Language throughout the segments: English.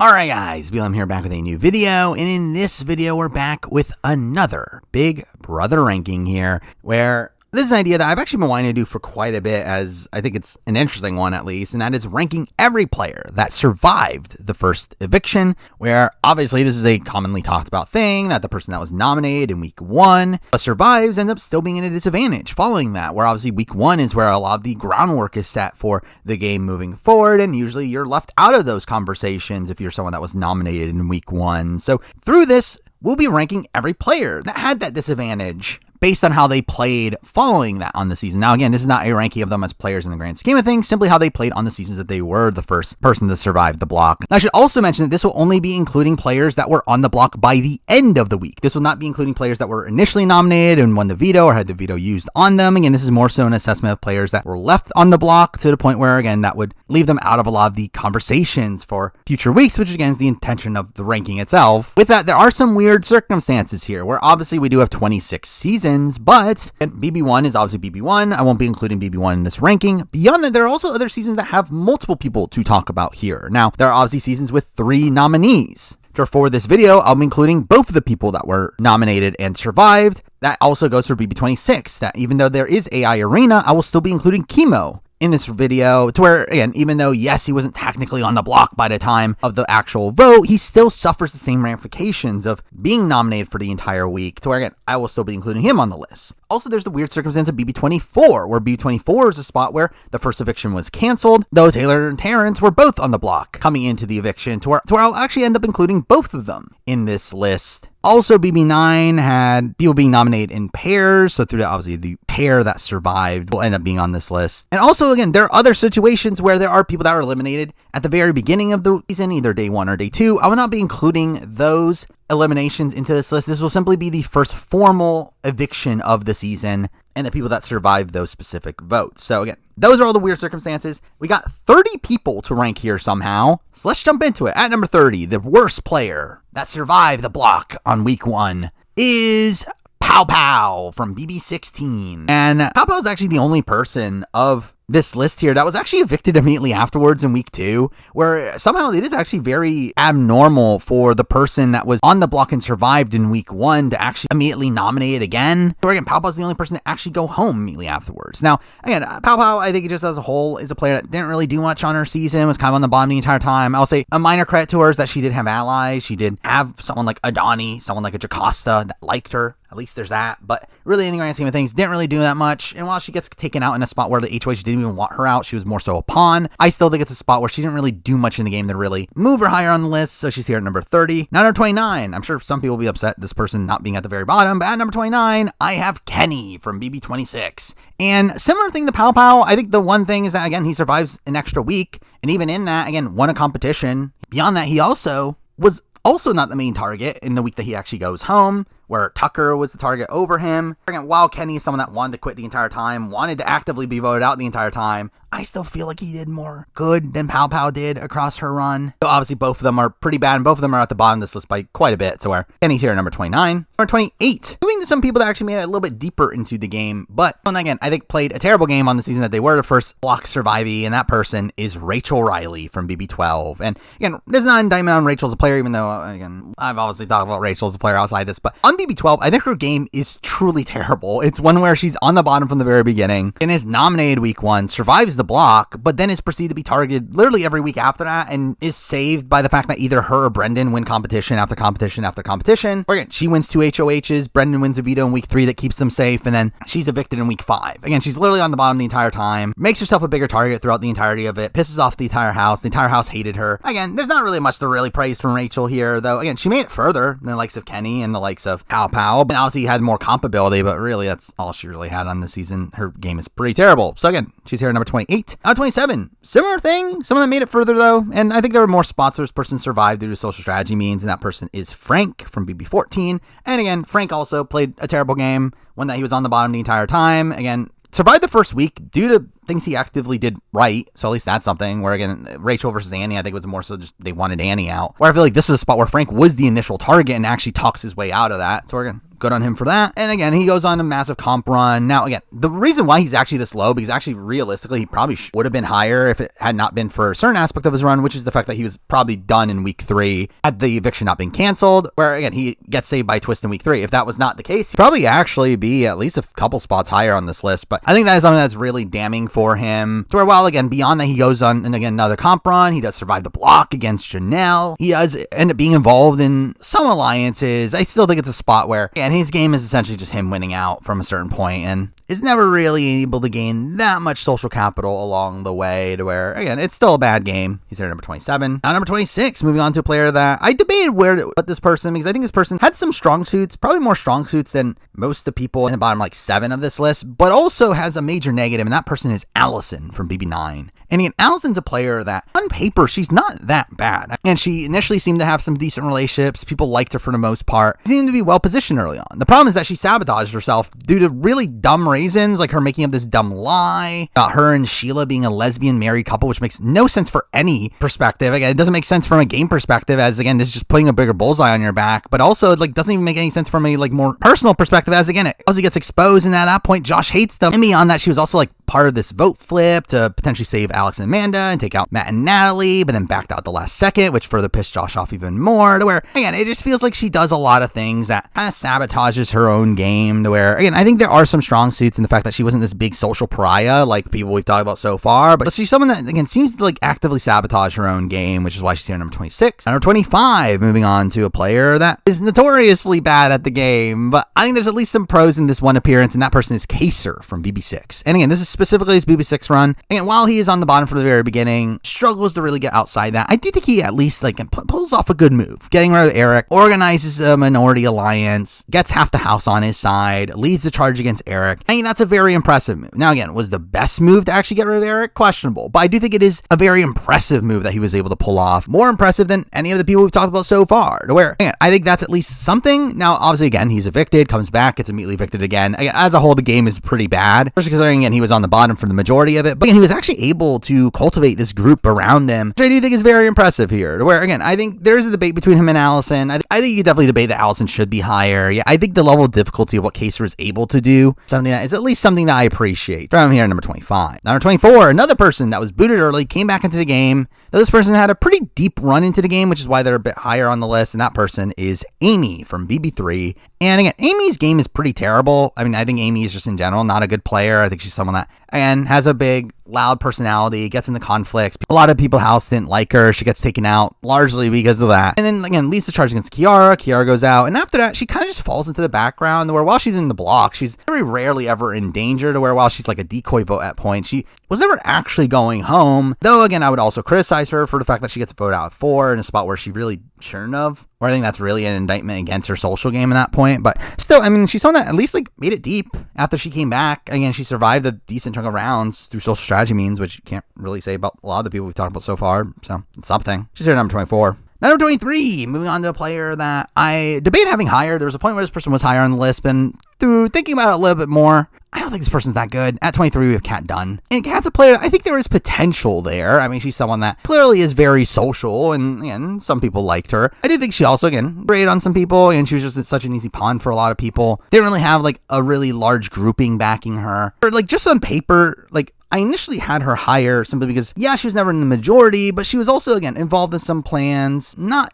Alright guys, BLM here back with a new video, and in this video we're back with another Big Brother ranking here, where this is an idea that I've actually been wanting to do for quite a bit, as I think it's an interesting one at least, and that is ranking every player that survived the first eviction, where obviously this is a commonly talked about thing, that the person that was nominated in week 1 but survives ends up still being at a disadvantage following that, where obviously week 1 is where a lot of the groundwork is set for the game moving forward, and usually you're left out of those conversations if you're someone that was nominated in week 1. So through this, we'll be ranking every player that had that disadvantage based on how they played following that on the season. Now, again, this is not a ranking of them as players in the grand scheme of things, simply how they played on the seasons that they were the first person to survive the block. Now, I should also mention that this will only be including players that were on the block by the end of the week. This will not be including players that were initially nominated and won the veto or had the veto used on them. Again, this is more so an assessment of players that were left on the block to the point where, again, that would leave them out of a lot of the conversations for future weeks, which again is the intention of the ranking itself. With that, there are some weird circumstances here where obviously we do have 26 seasons, but BB1 is obviously BB1. I won't be including BB1 in this ranking. Beyond that, there are also other seasons that have multiple people to talk about here. Now, there are obviously seasons with 3 nominees. So for this video, I'll be including both of the people that were nominated and survived. That also goes for BB26, that even though there is AI Arena, I will still be including Chemo in this video, to where, again, even though, yes, he wasn't technically on the block by the time of the actual vote, he still suffers the same ramifications of being nominated for the entire week, to where, again, I will still be including him on the list. Also, there's the weird circumstance of BB24, where BB24 is a spot where the first eviction was canceled, though Taylor and Terrence were both on the block coming into the eviction, to where I'll actually end up including both of them in this list. Also, BB9 had people being nominated in pairs, so through that, obviously, the pair that survived will end up being on this list. And also, again, there are other situations where there are people that are eliminated at the very beginning of the season, either day 1 or day 2. I will not be including those eliminations into this list. This will simply be the first formal eviction of the season and the people that survived those specific votes. So again, those are all the weird circumstances. We got 30 people to rank here somehow. So let's jump into it. At number 30, the worst player that survived the block on week 1 is Pow Pow from BB16. And Pow Pow is actually the only person of this list here that was actually evicted immediately afterwards in week 2, where somehow it is actually very abnormal for the person that was on the block and survived in week 1 to actually immediately nominate again. So again, Pow Pow's the only person to actually go home immediately afterwards. Now, again, Pow Pow, I think just as a whole, is a player that didn't really do much on her season, was kind of on the bottom the entire time. I'll say a minor credit to her is that she did have allies. She did have someone like Adani, someone like a Jocasta that liked her. At least there's that. But really, in the grand scheme of things, didn't really do that much. And while she gets taken out in a spot where the HOH didn't even want her out, she was more so a pawn, I still think it's a spot where she didn't really do much in the game to really move her higher on the list. So she's here at number 30. Now, number 29. I'm sure some people will be upset this person not being at the very bottom. But at number 29, I have Kenny from BB26. And similar thing to Pow Pow, I think the one thing is that, again, he survives an extra week. And even in that, again, won a competition. Beyond that, he also was not the main target in the week that he actually goes home, where Tucker was the target over him. While Kenny is someone that wanted to quit the entire time, wanted to actively be voted out the entire time, I still feel like he did more good than Pow Pow did across her run. So obviously both of them are pretty bad, and both of them are at the bottom of this list by quite a bit. So where Kenny's here at number 29. Number 28. Moving to some people that actually made it a little bit deeper into the game, but again, I think played a terrible game on the season that they were the first block survivee, and that person is Rachel Riley from BB12. And again, this is not an indictment on Rachel as a player, even though, again, I've obviously talked about Rachel as a player outside this, but on BB12, I think her game is truly terrible. It's one where she's on the bottom from the very beginning and is nominated week 1, survives the block, but then is proceeded to be targeted literally every week after that, and is saved by the fact that either her or Brendan win competition after competition after competition. Or again, she wins 2 HOHs, Brendan wins a veto in week 3 that keeps them safe, and then she's evicted in week 5. Again, she's literally on the bottom the entire time, makes herself a bigger target throughout the entirety of it, pisses off the entire house. The entire house hated her. Again, there's not really much to really praise from Rachel here, though. Again, she made it further than the likes of Kenny and the likes of Pow Pow, and obviously had more comp ability, but really that's all she really had on this season. Her game is pretty terrible. So again, she's here at number 28. Number 27, similar thing, someone that made it further though, and I think there were more spots where this person survived due to social strategy means, and that person is Frank from BB14. And again, Frank also played a terrible game, one that he was on the bottom the entire time. Again, survived the first week due to things he actively did right, so at least that's something. Where again, Rachel versus Annie, I think it was more so just they wanted Annie out. Where I feel like this is a spot where Frank was the initial target and actually talks his way out of that. So again, good on him for that. And again, he goes on a massive comp run. Now, again, the reason why he's actually this low, because actually realistically, he probably would have been higher if it had not been for a certain aspect of his run, which is the fact that he was probably done in week 3 had the eviction not been canceled, where again, he gets saved by twist in week 3. If that was not the case, he'd probably actually be at least a couple spots higher on this list. But I think that is something that's really damning for him. To where, while again, beyond that, he goes on, and again, another comp run. He does survive the block against Janelle. He does end up being involved in some alliances. I still think it's a spot where, and his game is essentially just him winning out from a certain point, and is never really able to gain that much social capital along the way, to where, again, it's still a bad game. He's here at number 27. Now, number 26, moving on to a player that I debated where to put this person, because I think this person had some strong suits, probably more strong suits than most of the people in the bottom like 7 of this list, but also has a major negative, and that person is Allison from BB9. And again, Allison's a player that, on paper, she's not that bad. And she initially seemed to have some decent relationships. People liked her for the most part. She seemed to be well positioned early on. The problem is that she sabotaged herself due to really dumb reasons, like her making up this dumb lie about her and Sheila being a lesbian married couple, which makes no sense for any perspective. Again, it doesn't make sense from a game perspective, as again, this is just putting a bigger bullseye on your back. But also, it like doesn't even make any sense from a like more personal perspective, as again, it also gets exposed, and at that point, Josh hates them. And beyond that, she was also like part of this vote flip to potentially save Alex and Amanda and take out Matt and Natalie, but then backed out at the last second, which further pissed Josh off even more, to where, again, it just feels like she does a lot of things that kind of sabotages her own game, to where, again, I think there are some strong suits in the fact that she wasn't this big social pariah like people we've talked about so far, but she's someone that, again, seems to like actively sabotage her own game, which is why she's here at number 26. Number 25, moving on to a player that is notoriously bad at the game, but I think there's at least some pros in this one appearance, and that person is Kaser from BB6. And again, this is specifically his BB6 run. Again, while he is on the bottom from the very beginning, struggles to really get outside that, I do think he at least like pulls off a good move. Getting rid of Eric, organizes a minority alliance, gets half the house on his side, leads the charge against Eric. I think that's a very impressive move. Now again, was the best move to actually get rid of Eric? Questionable. But I do think it is a very impressive move that he was able to pull off. More impressive than any of the people we've talked about so far. To where, again, I think that's at least something. Now, obviously, again, he's evicted, comes back, gets immediately evicted again. Again, as a whole, the game is pretty bad. Especially considering, again, he was on the bottom for the majority of it. But again, he was actually able to cultivate this group around him, which I do think is very impressive here. To where, again, I think there's a debate between him and Allison. I think you could definitely debate that Allison should be higher. Yeah, I think the level of difficulty of what Kaser is able to do, something that is at least something that I appreciate. From here, number 25. Number 24, another person that was booted early, came back into the game. This person had a pretty deep run into the game, which is why they're a bit higher on the list, and that person is Amy from BB3. And again, Amy's game is pretty terrible. I mean, I think Amy is just in general not a good player. I think she's someone that, again, has a big, loud personality, gets into conflicts. A lot of people in the house didn't like her. She gets taken out largely because of that. And then, again, leads the charge against Kiara. Kiara goes out. And after that, she kind of just falls into the background, where while she's in the block, she's very rarely ever in danger, to where while she's like a decoy vote at points, she was never actually going home. Though, again, I would also criticize her for the fact that she gets voted out at 4 in a spot where she really shouldn't have. Where I think that's really an indictment against her social game at that point. But still, I mean, she's someone that at least like made it deep after she came back. Again, she survived a decent chunk of rounds through social strategy means, which you can't really say about a lot of the people we've talked about so far. So it's something. She's here at number 24. Number 23, moving on to a player that I debate having higher. There was a point where this person was higher on the list, and through thinking about it a little bit more, I don't think this person's that good. At 23, we have Kat Dunn. And Kat's a player, I think there is potential there. I mean, she's someone that clearly is very social, and again, some people liked her. I do think she also, again, grayed on some people, and she was just such an easy pawn for a lot of people. Didn't really have, like, a really large grouping backing her. Or, like, just on paper, like, I initially had her higher simply because, yeah, she was never in the majority, but she was also, again, involved in some plans, not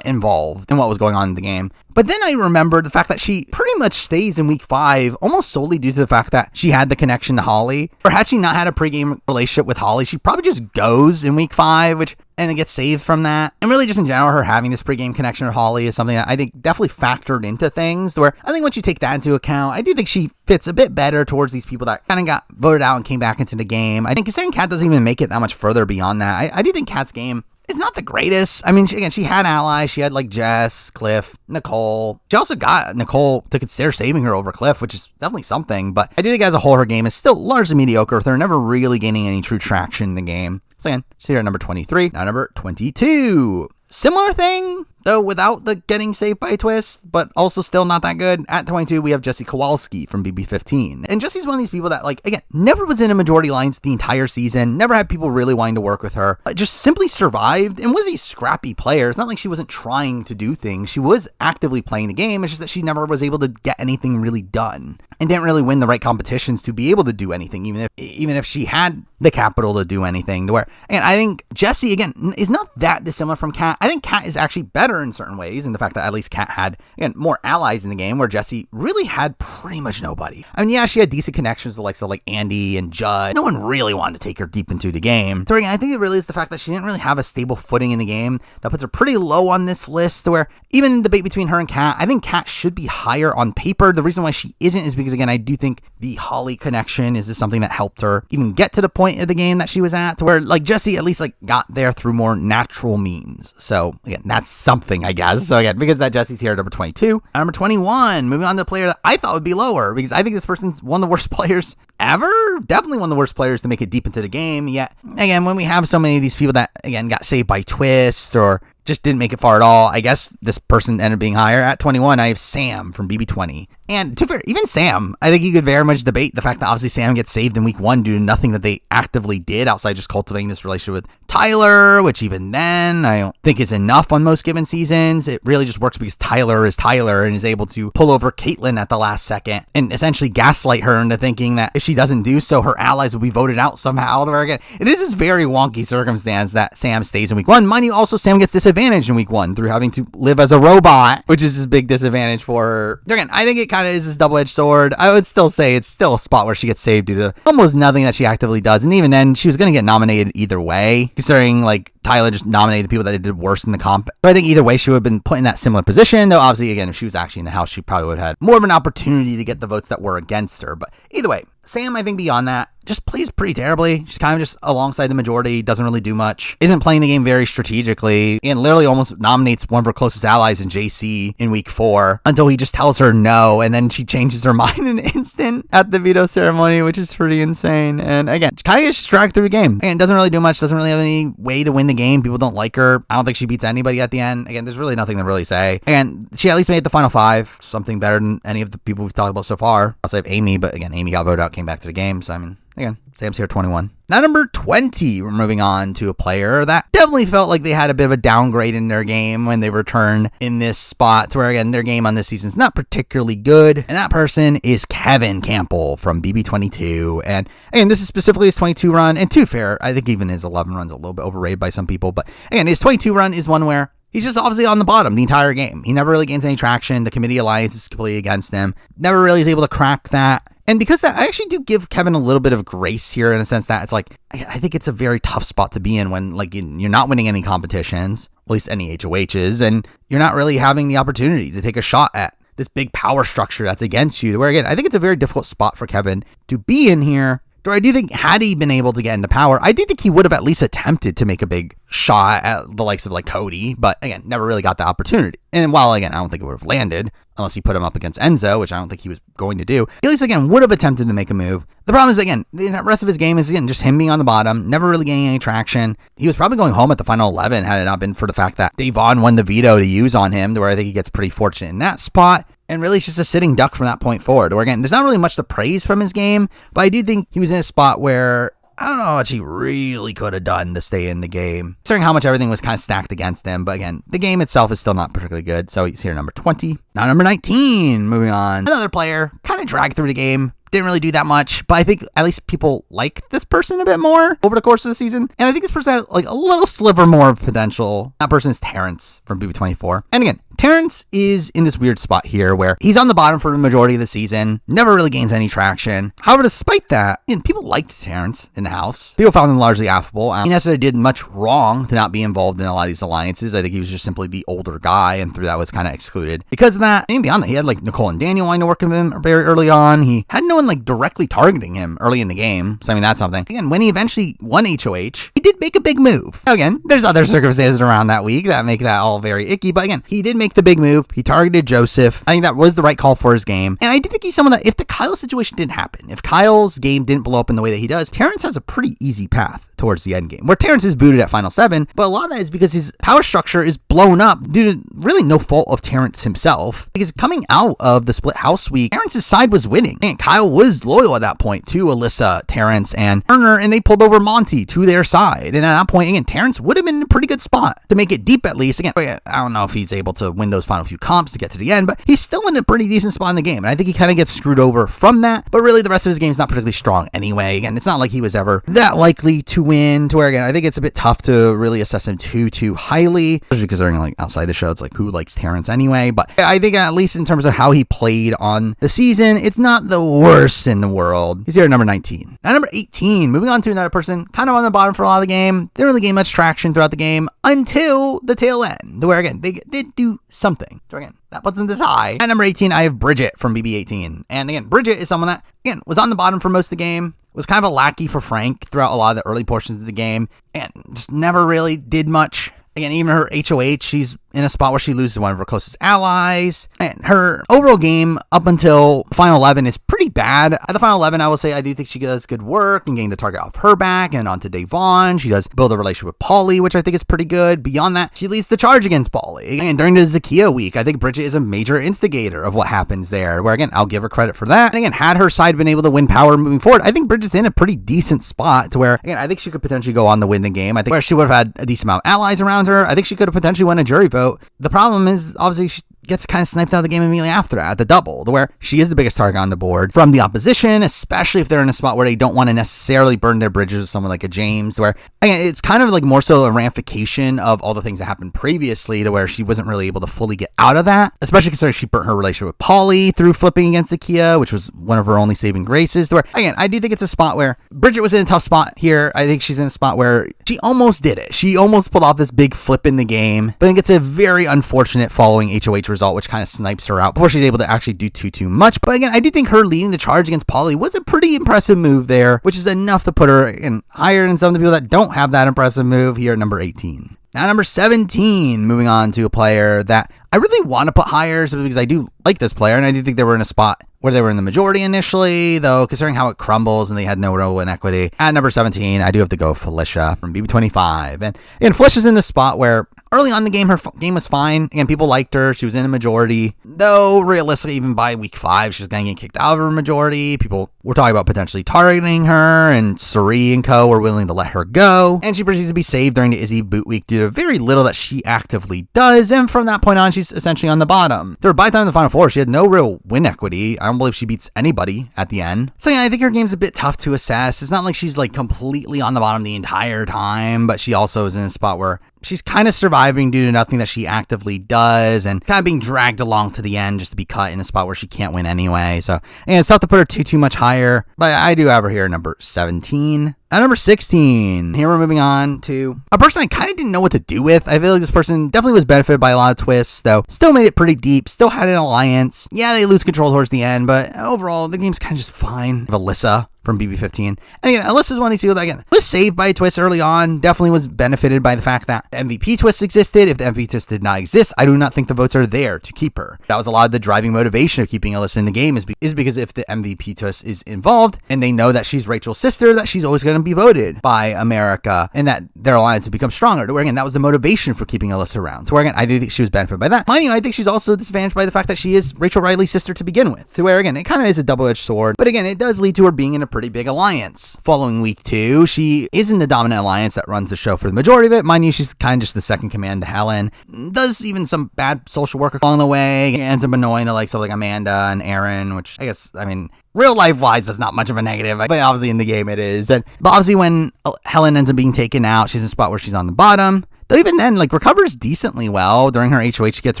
involved in what was going on in the game. But then I remembered the fact that she pretty much stays in week 5 almost solely due to the fact that she had the connection to Holly. Or had she not had a pregame relationship with Holly, she probably just goes in week 5, and it gets saved from that. And really just in general, her having this pregame connection with Holly is something that I think definitely factored into things, where I think once you take that into account, I do think she fits a bit better towards these people that kind of got voted out and came back into the game. I think considering Kat doesn't even make it that much further beyond that, I do think Kat's game is not the greatest. I mean, she had allies. She had like Jess, Cliff, Nicole. She also got Nicole to consider saving her over Cliff, which is definitely something. But I do think as a whole, her game is still largely mediocre, with her never really gaining any true traction in the game. So again, she's here at number 23. Now number 22. Similar thing though without the getting saved by a twist, but also still not that good. At 22, we have Jessie Kowalski from BB15. And Jessie's one of these people that, like, again, never was in a majority alliance the entire season, never had people really wanting to work with her, just simply survived and was a scrappy player. It's not like she wasn't trying to do things. She was actively playing the game. It's just that she never was able to get anything really done and didn't really win the right competitions to be able to do anything, even if she had the capital to do anything. To where, and I think Jessie, again, is not that dissimilar from Kat. I think Kat is actually better in certain ways, in the fact that at least Kat had, again, more allies in the game, where Jessie really had pretty much nobody. I mean, yeah, she had decent connections to the likes of like Andy and Judd. No one really wanted to take her deep into the game. So again, I think it really is the fact that she didn't really have a stable footing in the game that puts her pretty low on this list, to where even debate between her and Kat, I think Kat should be higher on paper. The reason why she isn't is because, again, I do think the Holly connection is just something that helped her even get to the point of the game that she was at, to where like Jessie at least like got there through more natural means. So again, that's something, I guess. So again, because that Jessie's here at number 22. At number 21, moving on to a player that I thought would be lower, because I think this person's one of the worst players ever. Definitely one of the worst players to make it deep into the game. Yet again, when we have so many of these people that, again, got saved by twist or just didn't make it far at all, I guess this person ended up being higher. At 21, I have Sam from BB20. And to be fair, even Sam, I think you could very much debate the fact that obviously Sam gets saved in week 1 due to nothing that they actively did outside just cultivating this relationship with Tyler, which even then I don't think is enough on most given seasons. It really just works because Tyler is Tyler and is able to pull over Caitlyn at the last second and essentially gaslight her into thinking that if she doesn't do so, her allies will be voted out somehow. Again, it is this very wonky circumstance that Sam stays in week 1. Mind you, also Sam gets disadvantaged in week 1 through having to live as a robot, which is his big disadvantage for her. Again, I think it kind of is this double-edged sword. I would still say it's still a spot where she gets saved due to almost nothing that she actively does. And even then, she was going to get nominated either way, considering like Tyler just nominated the people that did worse in the comp. But I think either way, she would have been put in that similar position. Though obviously, again, if she was actually in the house, she probably would have had more of an opportunity to get the votes that were against her. But either way, Sam, I think beyond that, just plays pretty terribly. She's kind of just alongside the majority, doesn't really do much, isn't playing the game very strategically, and literally almost nominates one of her closest allies in JC in week 4 until he just tells her no, and then she changes her mind in an instant at the veto ceremony, which is pretty insane. And again, kind of just dragged through the game. Again, doesn't really do much, doesn't really have any way to win the game. People don't like her. I don't think she beats anybody at the end. Again, there's really nothing to really say. Again, she at least made the final 5, something better than any of the people we've talked about so far. I'll say Amy, but again, Amy got voted out, came back to the game, so I mean, again, Sam's here 21. Now, number 20, we're moving on to a player that definitely felt like they had a bit of a downgrade in their game when they returned in this spot, to where, again, their game on this season is not particularly good. And that person is Kevin Campbell from BB22. And again, this is specifically his 22 run. And to be fair, I think even his 11 run's a little bit overrated by some people. But again, his 22 run is one where he's just obviously on the bottom the entire game. He never really gains any traction. The committee alliance is completely against him. Never really is able to crack that. And because that, I actually do give Kevin a little bit of grace here in a sense that it's like, I think it's a very tough spot to be in when like you're not winning any competitions, at least any HOHs, and you're not really having the opportunity to take a shot at this big power structure that's against you. Where again, I think it's a very difficult spot for Kevin to be in here. I do think had he been able to get into power, I do think he would have at least attempted to make a big shot at the likes of like Cody, but again, never really got the opportunity. And while again, I don't think it would have landed unless he put him up against Enzo, which I don't think he was going to do. He at least again would have attempted to make a move. The problem is again, the rest of his game is again just him being on the bottom, never really gaining any traction. He was probably going home at the final 11 had it not been for the fact that Davon won the veto to use on him, to where I think he gets pretty fortunate in that spot. And really, it's just a sitting duck from that point forward. Where again, there's not really much to praise from his game, but I do think he was in a spot where I don't know how much he really could have done to stay in the game, considering how much everything was kind of stacked against him. But again, the game itself is still not particularly good, so he's here number 20. Now number 19, moving on. Another player, kind of dragged through the game. Didn't really do that much, but I think at least people like this person a bit more over the course of the season. And I think this person had like a little sliver more of potential. That person is Terrence from BB24. And again, Terrence is in this weird spot here where he's on the bottom for the majority of the season, never really gains any traction. However, despite that, people liked Terrence in the house. People found him largely affable. He necessarily did much wrong to not be involved in a lot of these alliances. I think he was just simply the older guy, and through that was kind of excluded. Because of that, and beyond that, he had like Nicole and Daniel wanting to work with him very early on. He had no one like directly targeting him early in the game. So I mean, that's something. Again, when he eventually won HOH, he did make a big move. Again, there's other circumstances around that week that make that all very icky. But again, he did make the big move. He targeted Joseph. I think that was the right call for his game. And I do think he's someone that if the Kyle situation didn't happen, if Kyle's game didn't blow up in the way that he does, Terrence has a pretty easy path towards the end game, where Terrence is booted at Final 7, but a lot of that is because his power structure is blown up due to really no fault of Terrence himself. Because coming out of the split house week, Terrence's side was winning, and Kyle was loyal at that point to Alyssa, Terrence, and Turner, and they pulled over Monty to their side. And at that point, again, Terrence would have been in a pretty good spot to make it deep at least. Again, I don't know if he's able to win those final few comps to get to the end, but he's still in a pretty decent spot in the game. And I think he kind of gets screwed over from that, but really the rest of his game is not particularly strong anyway. Again, it's not like he was ever that likely to win, to where, again, I think it's a bit tough to really assess him too highly, especially considering, like, outside the show, it's like, who likes Terrence anyway? But I think at least in terms of how he played on the season, it's not the worst in the world. He's here at number 19. At number 18, moving on to another person kind of on the bottom for a lot of the game. Didn't really gain much traction throughout the game until the tail end, where, again, they did do something. So, again, that puts them this high. At number 18, I have Bridget from BB18. And again, Bridget is someone that, again, was on the bottom for most of the game, was kind of a lackey for Frank throughout a lot of the early portions of the game, and just never really did much. Again, even her HOH, she's in a spot where she loses one of her closest allies. And her overall game up until Final 11 is pretty bad. At the Final 11, I will say I do think she does good work in getting the target off her back and onto Devon. She does build a relationship with Paulie, which I think is pretty good. Beyond that, she leads the charge against Paulie. And during the Zakiya week, I think Bridget is a major instigator of what happens there, where, again, I'll give her credit for that. And again, had her side been able to win power moving forward, I think Bridget's in a pretty decent spot to where, again, I think she could potentially go on to win the game. I think where she would have had a decent amount of allies around her, I think she could have potentially won a jury vote. The problem is, obviously, she gets kind of sniped out of the game immediately after that, at the double, to where she is the biggest target on the board from the opposition, especially if they're in a spot where they don't want to necessarily burn their bridges with someone like a James, where, again, it's kind of like more so a ramification of all the things that happened previously, to where she wasn't really able to fully get out of that, especially considering she burnt her relationship with Paulie through flipping against Zakiya, which was one of her only saving graces, to where, again, I do think it's a spot where Bridget was in a tough spot here. I think she's in a spot where she almost did it. She almost pulled off this big flip in the game, but then gets a very unfortunate following HOH result, which kind of snipes her out before she's able to actually do too much. But again, I do think her leading the charge against Paulie was a pretty impressive move there, which is enough to put her in higher than some of the people that don't have that impressive move here at number 18. Now, number 17, moving on to a player that I really want to put higher because I do like this player, and I do think they were in a spot where they were in the majority initially, though, considering how it crumbles and they had no real inequity. At number 17, I do have to go Felicia from BB25. And Felicia's in the spot where early on in the game, her game was fine. Again, people liked her. She was in a majority. Though, realistically, even by week 5, she's going to get kicked out of her majority. People were talking about potentially targeting her, and Suri and co were willing to let her go. And she proceeds to be saved during the Izzy boot week due to very little that she actively does. And from that point on, she's essentially on the bottom. So by the time of the Final Four, she had no real win equity. I don't believe she beats anybody at the end. So yeah, I think her game's a bit tough to assess. It's not like she's like completely on the bottom the entire time, but she also is in a spot where she's kind of surviving due to nothing that she actively does and kind of being dragged along to the end just to be cut in a spot where she can't win anyway. So, and it's tough to put her too much higher, but I do have her here at number 17. At number 16, here we're moving on to a person I kind of didn't know what to do with. I feel like this person definitely was benefited by a lot of twists, though still made it pretty deep, still had an alliance. Yeah, they lose control towards the end, but overall, the game's kind of just fine. Alyssa from BB15. And again, Alyssa's one of these people that, again, was saved by a twist early on, definitely was benefited by the fact that the MVP twist existed. If the MVP twist did not exist, I do not think the votes are there to keep her. That was a lot of the driving motivation of keeping Alyssa in the game, is because if the MVP twist is involved, and they know that she's Rachel's sister, that she's always going to be voted by America, and that their alliance would become stronger. To where, again, that was the motivation for keeping Alyssa around. To where, again, I do think she was benefited by that. Mind you, I think she's also disadvantaged by the fact that she is Rachel Riley's sister to begin with. To where, again, it kind of is a double-edged sword, but again, it does lead to her being in a pretty big alliance. Following week 2, she is in the dominant alliance that runs the show for the majority of it. Mind you, she's kind of just the second command to Helen. Does even some bad social work along the way. It ends up annoying the likes of like Amanda and Aaron, which I guess, I mean, real life wise, that's not much of a negative, but obviously in the game it is. But obviously when Helen ends up being taken out, she's in a spot where she's on the bottom. Though even then, like, recovers decently well. During her HOH, she gets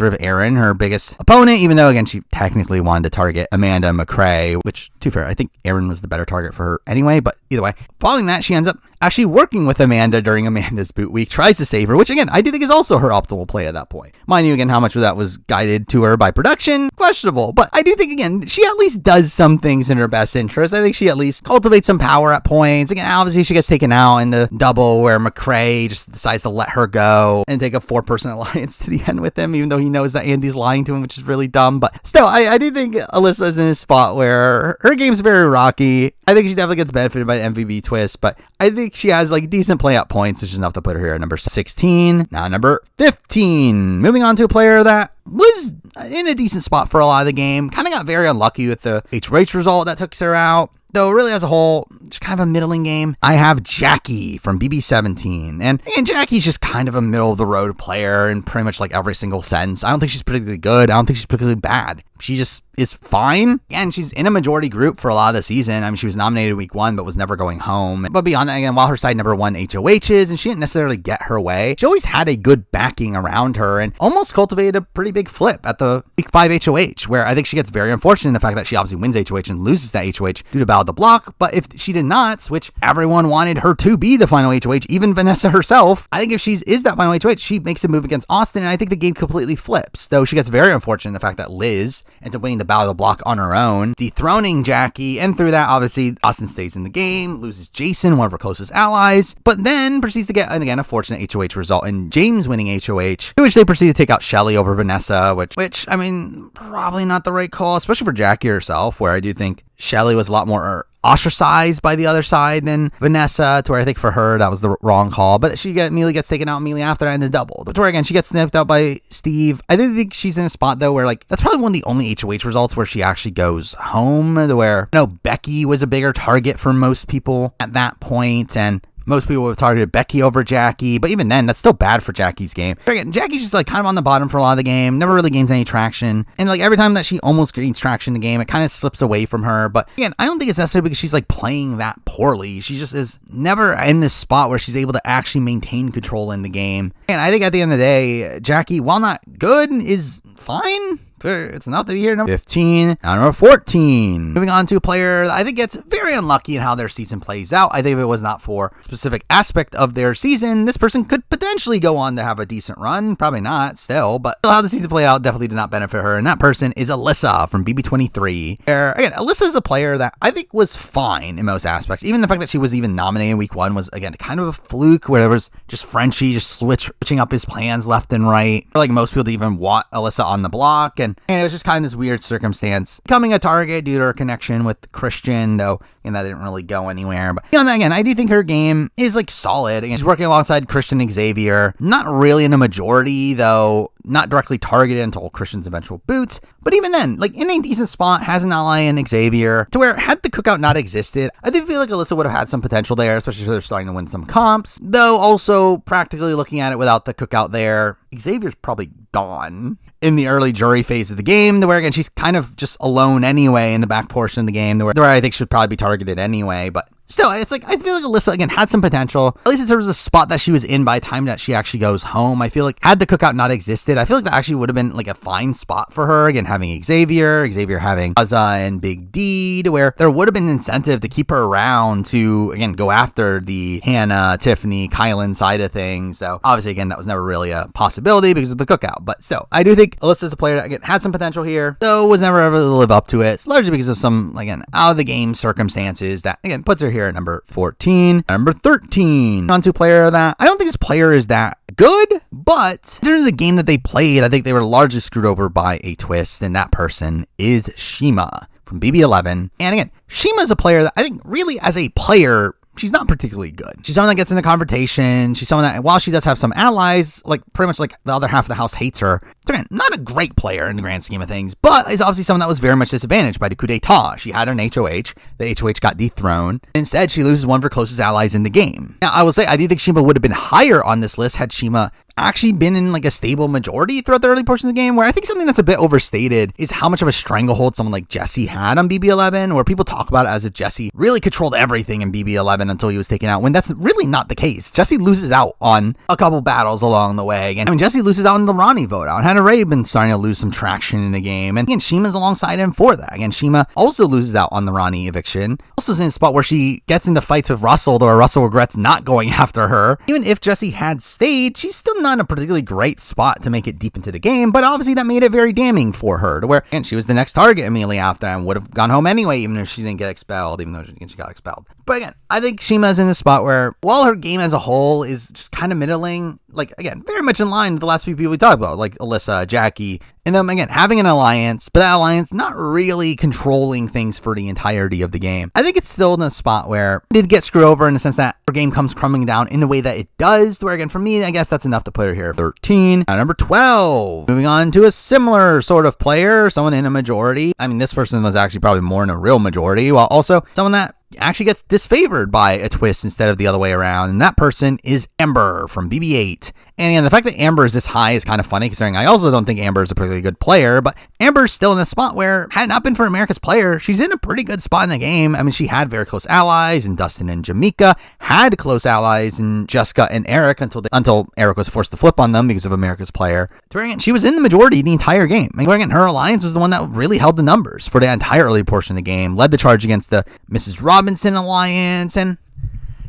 rid of Aaron, her biggest opponent, even though, again, she technically wanted to target Amanda McCrae, which, to be fair, I think Aaron was the better target for her anyway, but either way. Following that, she ends up actually working with Amanda during Amanda's boot week, tries to save her, which, again, I do think is also her optimal play at that point. Mind you, again, how much of that was guided to her by production? Questionable. But I do think, again, she at least does some things in her best interest. I think she at least cultivates some power at points. Again, obviously, she gets taken out in the double where McCrae just decides to let her go and take a 4-person alliance to the end with him, even though he knows that Andy's lying to him, which is really dumb. But still, I do think Alyssa's in a spot where her game's very rocky. I think she definitely gets benefited by the MVP twist, but I think she has like decent play out points, which is enough to put her here at number 16. Now number 15. Moving on to a player that was in a decent spot for a lot of the game. Kind of got very unlucky with the HOH result that took her out. Though really as a whole, just kind of a middling game. I have Jackie from BB17. And Jackie's just kind of a middle of the road player in pretty much like every single sense. I don't think she's particularly good. I don't think she's particularly bad. She just is fine. And she's in a majority group for a lot of the season. I mean, she was nominated week 1, but was never going home. But beyond that, again, while her side never won HOHs and she didn't necessarily get her way, she always had a good backing around her and almost cultivated a pretty big flip at the week 5 HOH, where I think she gets very unfortunate in the fact that she obviously wins HOH and loses that HOH due to Battle of the Block. But if she did not, which everyone wanted her to be the final HOH, even Vanessa herself, I think if she is that final HOH, she makes a move against Austin, and I think the game completely flips. Though she gets very unfortunate in the fact that Liz ends up winning the Battle of the Block on her own, dethroning Jackie, and through that, obviously, Austin stays in the game, loses Jason, one of her closest allies, but then proceeds to get, and again, a fortunate HOH result in James winning HOH, which they proceed to take out Shelly over Vanessa, which, I mean, probably not the right call, especially for Jackie herself, where I do think Shelly was a lot more ostracized by the other side than Vanessa, to where I think for her that was the wrong call, but she immediately gets taken out immediately after that in the double, to where again she gets snipped out by Steve. I do think she's in a spot though where like that's probably one of the only HOH results where she actually goes home, to where Becky was a bigger target for most people at that point, and most people have targeted Becky over Jackie, but even then, that's still bad for Jackie's game. Again, Jackie's just like kind of on the bottom for a lot of the game, never really gains any traction, and like every time that she almost gains traction in the game, it kind of slips away from her. But again, I don't think it's necessarily because she's like playing that poorly. She just is never in this spot where she's able to actually maintain control in the game. And I think at the end of the day, Jackie, while not good, is fine. It's enough to be here. Number 15. Now number 14. Moving on to a player that I think gets very unlucky in how their season plays out. I think if it was not for a specific aspect of their season, this person could potentially go on to have a decent run. Probably not still, but how the season played out definitely did not benefit her. And that person is Alyssa from BB23. Where, again, Alyssa is a player that I think was fine in most aspects. Even the fact that she was even nominated in week 1 was, again, kind of a fluke where there was just Frenchie just switching up his plans left and right. Like most people didn't even want Alyssa on the block. And it was just kind of this weird circumstance, becoming a target due to her connection with Christian, though, and that didn't really go anywhere. But beyond that, again, I do think her game is like solid. Again, she's working alongside Christian and Xavier, not really in a majority, though, not directly targeted until Christian's eventual boots. But even then, like in a decent spot, has an ally in Xavier, to where had the cookout not existed, I do feel like Alyssa would have had some potential there, especially if they're starting to win some comps. Though also practically looking at it without the cookout there, Xavier's probably gone in the early jury phase of the game, to where again she's kind of just alone anyway in the back portion of the game, to where I think should probably be targeted anyway. But still, it's like I feel like Alyssa again had some potential, at least in terms of the spot that she was in by the time that she actually goes home. I feel like had the cookout not existed, I feel like that actually would have been like a fine spot for her. Again, having Xavier having Azza and Big D, to where there would have been incentive to keep her around to again go after the Hannah, Tiffany, Kylan side of things. So obviously again that was never really a possibility because of the cookout. But still, I do think Alyssa's a player that again had some potential here, though was never ever able to live up to it. It's largely because of some again out of the game circumstances that again puts her here at number 14. Number 13. On to a player that I don't think this player is that good, but during the game that they played, I think they were largely screwed over by a twist, and that person is Shima from BB11. And again, Shima is a player that I think really as a player, she's not particularly good. She's someone that gets into confrontation. She's someone that, while she does have some allies, like pretty much like the other half of the house hates her. Again, not a great player in the grand scheme of things, but is obviously someone that was very much disadvantaged by the coup d'etat. She had an HOH. The HOH got dethroned. Instead, she loses one of her closest allies in the game. Now, I will say, I do think Shima would have been higher on this list had Shima actually been in like a stable majority throughout the early portion of the game, where I think something that's a bit overstated is how much of a stranglehold someone like Jesse had on BB11, where people talk about it as if Jesse really controlled everything in BB11 until he was taken out, when that's really not the case. Jesse loses out on a couple battles along the way. And I mean, Jesse loses out in the Ronnie vote out. Hannah Ray been starting to lose some traction in the game. And again, Shima's alongside him for that. Again, Shima also loses out on the Ronnie eviction. Also is in a spot where she gets into fights with Russell, though Russell regrets not going after her. Even if Jesse had stayed, she's still not in a particularly great spot to make it deep into the game, but obviously that made it very damning for her, to where, again, she was the next target immediately after and would have gone home anyway, even if she didn't get expelled, even though she got expelled. But again, I think Shima's in a spot where, while her game as a whole is just kind of middling, like, again, very much in line with the last few people we talked about, like Alyssa, Jackie, and them, again, having an alliance, but that alliance not really controlling things for the entirety of the game. I think it's still in a spot where it did get screwed over in the sense that her game comes crumbling down in the way that it does, where, again, for me, I guess that's enough to put her here at 13. Number 12, moving on to a similar sort of player, someone in a majority. I mean, this person was actually probably more in a real majority, while also someone that actually gets disfavored by a twist instead of the other way around, and that person is Amber from BB-8. And again, the fact that Amber is this high is kind of funny, considering I also don't think Amber is a particularly good player, but Amber's still in the spot where, had it not been for America's player, she's in a pretty good spot in the game. I mean, she had very close allies in Dustin and Jamaica, had close allies in Jessica and Eric until Eric was forced to flip on them because of America's player. So again, she was in the majority the entire game. And again, her alliance was the one that really held the numbers for the entire early portion of the game, led the charge against the Mrs. Robinson alliance, and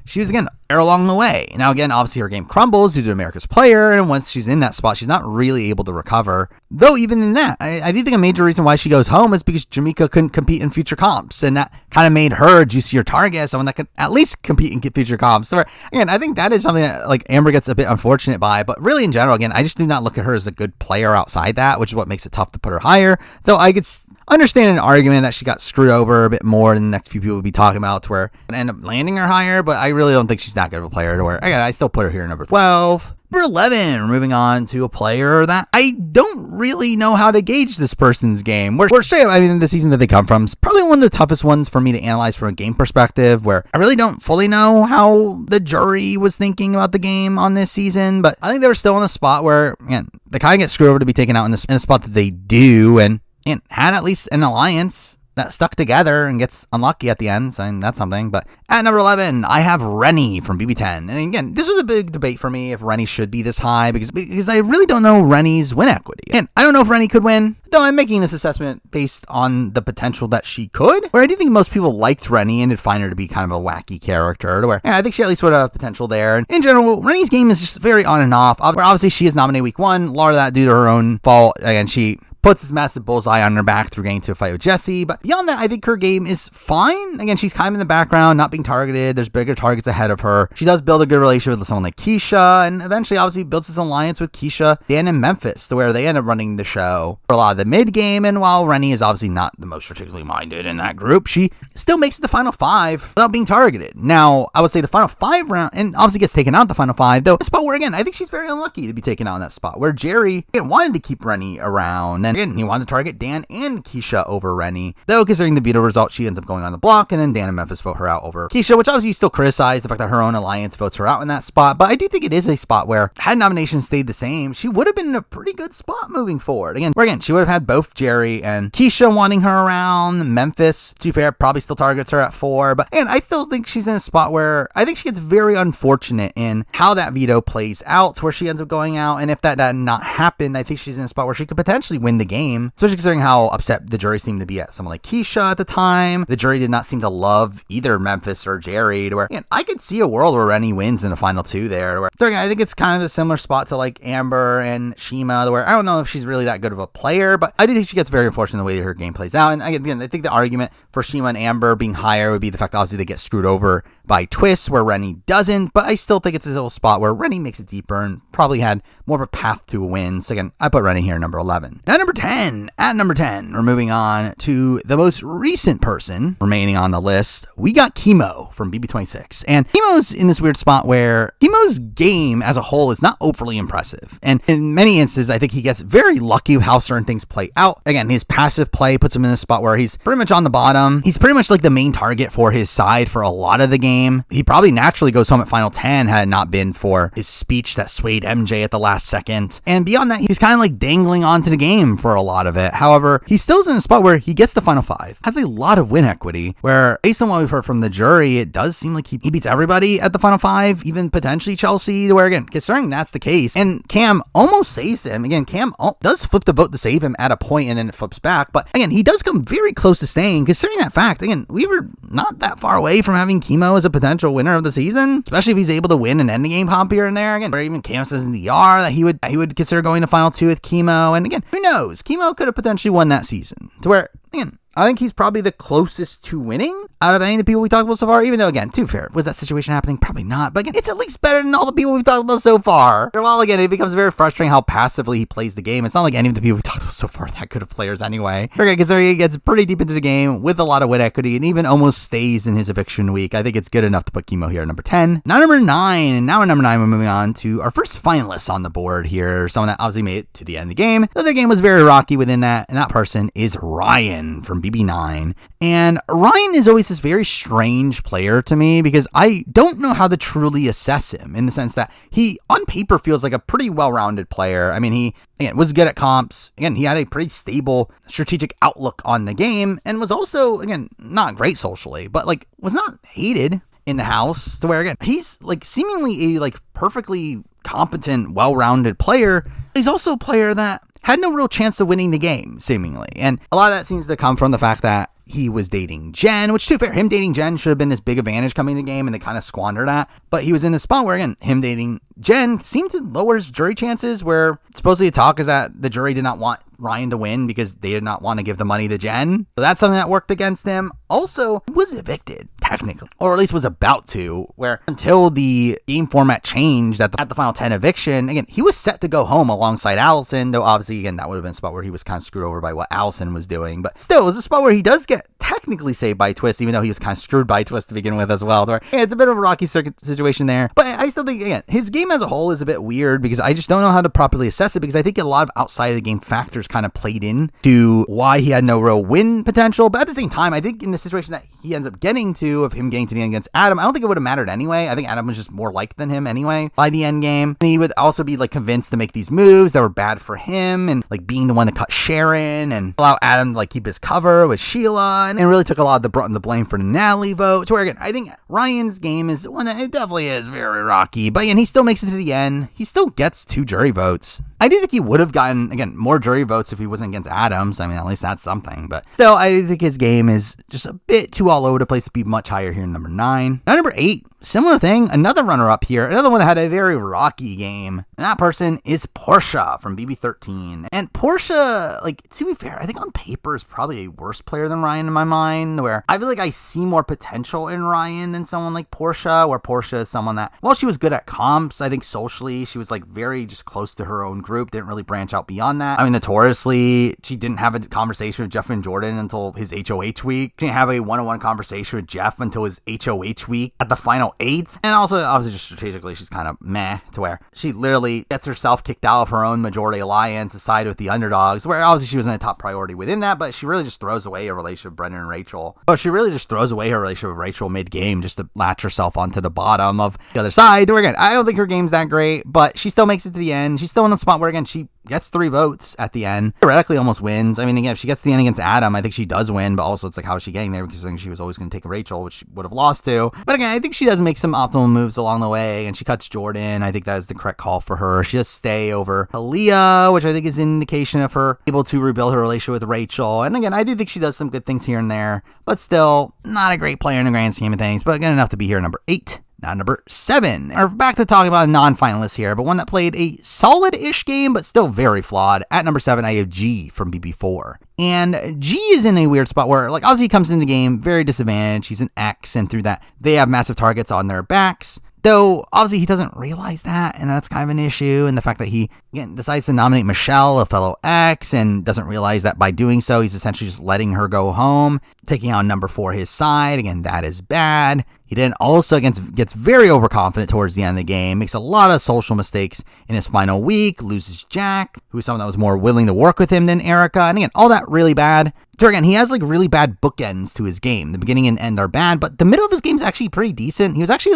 she was, again, there along the way. Now, again, obviously her game crumbles due to America's player, and once she's in that spot, she's not really able to recover. Though, even in that, I do think a major reason why she goes home is because Jamaica couldn't compete in future comps, and that kind of made her a juicier target, someone that could at least compete in future comps. So, again, I think that is something that, like, Amber gets a bit unfortunate by, but really, in general, again, I just do not look at her as a good player outside that, which is what makes it tough to put her higher. Though I could understand an argument that she got screwed over a bit more than the next few people will be talking about, to where I end up landing her higher, but I really don't think she's that good of a player, to where, again, I still put her here at number 12. Number 11, we're moving on to a player that I don't really know how to gauge this person's game. We're straight up, I mean, the season that they come from is probably one of the toughest ones for me to analyze from a game perspective, where I really don't fully know how the jury was thinking about the game on this season, but I think they were still in a spot where, again, they kind of get screwed over to be taken out in a spot that they do, and had at least an alliance that stuck together and gets unlucky at the end, so that's something. But at number 11, I have Rennie from BB10. And again, this was a big debate for me if Rennie should be this high, because I really don't know Rennie's win equity. And I don't know if Rennie could win, though I'm making this assessment based on the potential that she could, where I do think most people liked Rennie and did find her to be kind of a wacky character, to where, I think she at least would have potential there. And in general, Rennie's game is just very on and off. Where obviously she is nominated week 1, a lot of that due to her own fault. Again, she puts this massive bullseye on her back through getting to a fight with Jesse. But beyond that, I think her game is fine. Again, she's kind of in the background, not being targeted. There's bigger targets ahead of her. She does build a good relationship with someone like Keisha, and eventually, obviously, builds this alliance with Keisha, Dan, and Memphis, to where they end up running the show for a lot of the mid game. And while Rennie is obviously not the most strategically minded in that group, she still makes it the final 5 without being targeted. Now, I would say the final 5 round, and obviously gets taken out the final 5, though, a spot where, again, I think she's very unlucky to be taken out in that spot, where Jerry wanted to keep Rennie around, and again, he wanted to target Dan and Keisha over Rennie, though considering the veto result, she ends up going on the block, and then Dan and Memphis vote her out over Keisha, which obviously you still criticize the fact that her own alliance votes her out in that spot, but I do think it is a spot where, had nominations stayed the same, she would have been in a pretty good spot moving forward. Again, she would have had both Jerry and Keisha wanting her around. Memphis, to be fair, probably still targets her at 4, but again, I still think she's in a spot where I think she gets very unfortunate in how that veto plays out, to where she ends up going out, and if that did not happen, I think she's in a spot where she could potentially win the game, especially considering how upset the jury seemed to be at someone like Keisha at the time. The jury did not seem to love either Memphis or Jerry, to where, again, I could see a world where Rennie wins in the final 2 there, to where, so again, I think it's kind of a similar spot to like Amber and Shima, to where I don't know if she's really that good of a player, but I do think she gets very unfortunate in the way her game plays out. And again, I think the argument for Shima and Amber being higher would be the fact that obviously they get screwed over by twists where Rennie doesn't, but I still think it's a little spot where Rennie makes it deeper and probably had more of a path to a win. So again, I put Rennie here number 11. Now number 10, at number 10, we're moving on to the most recent person remaining on the list. We got Chemo from BB26, and Chemo's in this weird spot where Chemo's game as a whole is not overly impressive, and in many instances I think he gets very lucky with how certain things play out. Again, his passive play puts him in a spot where he's pretty much on the bottom. He's pretty much like the main target for his side for a lot of the game. He probably naturally goes home at final 10 had it not been for his speech that swayed MJ at the last second. And beyond that, he's kind of like dangling onto the game for a lot of it. However, he still's in a spot where he gets the final 5, has a lot of win equity, where based on what we've heard from the jury, it does seem like he beats everybody at the final 5, even potentially Chelsea, where again, considering that's the case, and Cam almost saves him. Again, Cam does flip the vote to save him at a point and then it flips back, but again, he does come very close to staying. Considering that fact, again, we were not that far away from having Chemo as a potential winner of the season, especially if he's able to win an ending game pop here and there. Again, or even Cam says in the R that he would consider going to final 2 with Chemo, and again, who knows? Chemo could have potentially won that season, to where, again, I think he's probably the closest to winning out of any of the people we talked about so far, even though, again, to be fair, was that situation happening? Probably not. But again, it's at least better than all the people we've talked about so far. Well, again, it becomes very frustrating how passively he plays the game. It's not like any of the people we've talked about so far that good of players anyway. Considering he gets pretty deep into the game with a lot of win equity and even almost stays in his eviction week, I think it's good enough to put Chemo here at number 10. Now number 9, and now at number 9, we're moving on to our first finalist on the board here. Someone that obviously made it to the end of the game. The other game was very rocky within that, and that person is Ryan from BB9. And Ryan is always this very strange player to me because I don't know how to truly assess him in the sense that he, on paper, feels like a pretty well-rounded player. I mean, he, again, was good at comps. Again, he had a pretty stable strategic outlook on the game and was also, again, not great socially, but like was not hated in the house to where, again, he's like seemingly a like perfectly competent, well-rounded player. He's also a player that had no real chance of winning the game, seemingly. And a lot of that seems to come from the fact that he was dating Jen, which, to be fair, him dating Jen should have been this big advantage coming in the game, and they kind of squandered that. But he was in this spot where, again, him dating Jen seemed to lower his jury chances, where supposedly the talk is that the jury did not want Ryan to win because they did not want to give the money to Jen. So that's something that worked against him. Also, he was evicted, technically, or at least was about to, where until the game format changed at the final 10 eviction, again, he was set to go home alongside Allison, though obviously, again, that would have been a spot where he was kind of screwed over by what Allison was doing. But still, it was a spot where he does get technically saved by Twist, even though he was kind of screwed by Twist to begin with as well. Where, yeah, it's a bit of a rocky circuit situation there. But I still think, again, his game as a whole is a bit weird because I just don't know how to properly assess it because I think a lot of outside of the game factors kind of played in to why he had no real win potential. But at the same time, I think in the situation that he ends up getting to, of him getting to the end against Adam, I don't think it would have mattered anyway. I think Adam was just more liked than him anyway by the end game. And he would also be like convinced to make these moves that were bad for him and like being the one that cut Sharon and allow Adam to like keep his cover with Sheila and really took a lot of the blame for the Natalie vote. So where, again, I think Ryan's game is one that it definitely is very rocky, but again, he still makes it to the end. He still gets 2 jury votes. I do think he would have gotten, again, more jury votes if he wasn't against Adams. I mean, at least that's something. But still, I think his game is just a bit too all over the place to be much higher here in number 9. Now, number 8, similar thing, another runner-up here, another one that had a very rocky game. And that person is Portia from BB13. And Portia, like, to be fair, I think on paper is probably a worse player than Ryan in my mind, where I feel like I see more potential in Ryan than someone like Portia, where Portia is someone that, while she was good at comps, I think socially, she was like very just close to her own group, didn't really branch out beyond that. I mean, notoriously, she didn't have a conversation with Jeff and Jordan until his HOH week. She didn't have a one-on-one conversation with Jeff until his HOH week at the final 8. And also, obviously, just strategically, she's kind of meh to where she literally gets herself kicked out of her own majority alliance to side with the underdogs, where obviously she wasn't a top priority within that, but she really just throws away a relationship with Brendan and Rachel. But she really just throws away her relationship with Rachel mid-game just to latch herself onto the bottom of the other side. Where, again, I don't think her game's that great, but she still makes it to the end. She's still in the spot where, again, she gets 3 votes at the end. Theoretically almost wins. I mean, again, if she gets to the end against Adam, I think she does win, but also it's like, how is she getting there? Because I think she was always going to take Rachel, which she would have lost to. But again, I think she does make some optimal moves along the way, and she cuts Jordan. I think that is the correct call for her. She does stay over Aaliyah, which I think is an indication of her able to rebuild her relationship with Rachel. And again, I do think she does some good things here and there, but still not a great player in the grand scheme of things, but good enough to be here number 8. Now, number 7. We're back to talk about a non-finalist here, but one that played a solid-ish game, but still very flawed. At number 7, I have G from BB4. And G is in a weird spot where, like, obviously he comes in the game very disadvantaged. He's an X, and through that, they have massive targets on their backs. Though, obviously, he doesn't realize that, and that's kind of an issue. And the fact that he, again, decides to nominate Michelle, a fellow X, and doesn't realize that by doing so, he's essentially just letting her go home, taking out number 4 his side. Again, that is bad. He then also gets very overconfident towards the end of the game, makes a lot of social mistakes in his final week, loses Jack, who's someone that was more willing to work with him than Erica. And again, all that really bad. So again, he has like really bad bookends to his game. The beginning and end are bad, but the middle of his game is actually pretty decent. He was actually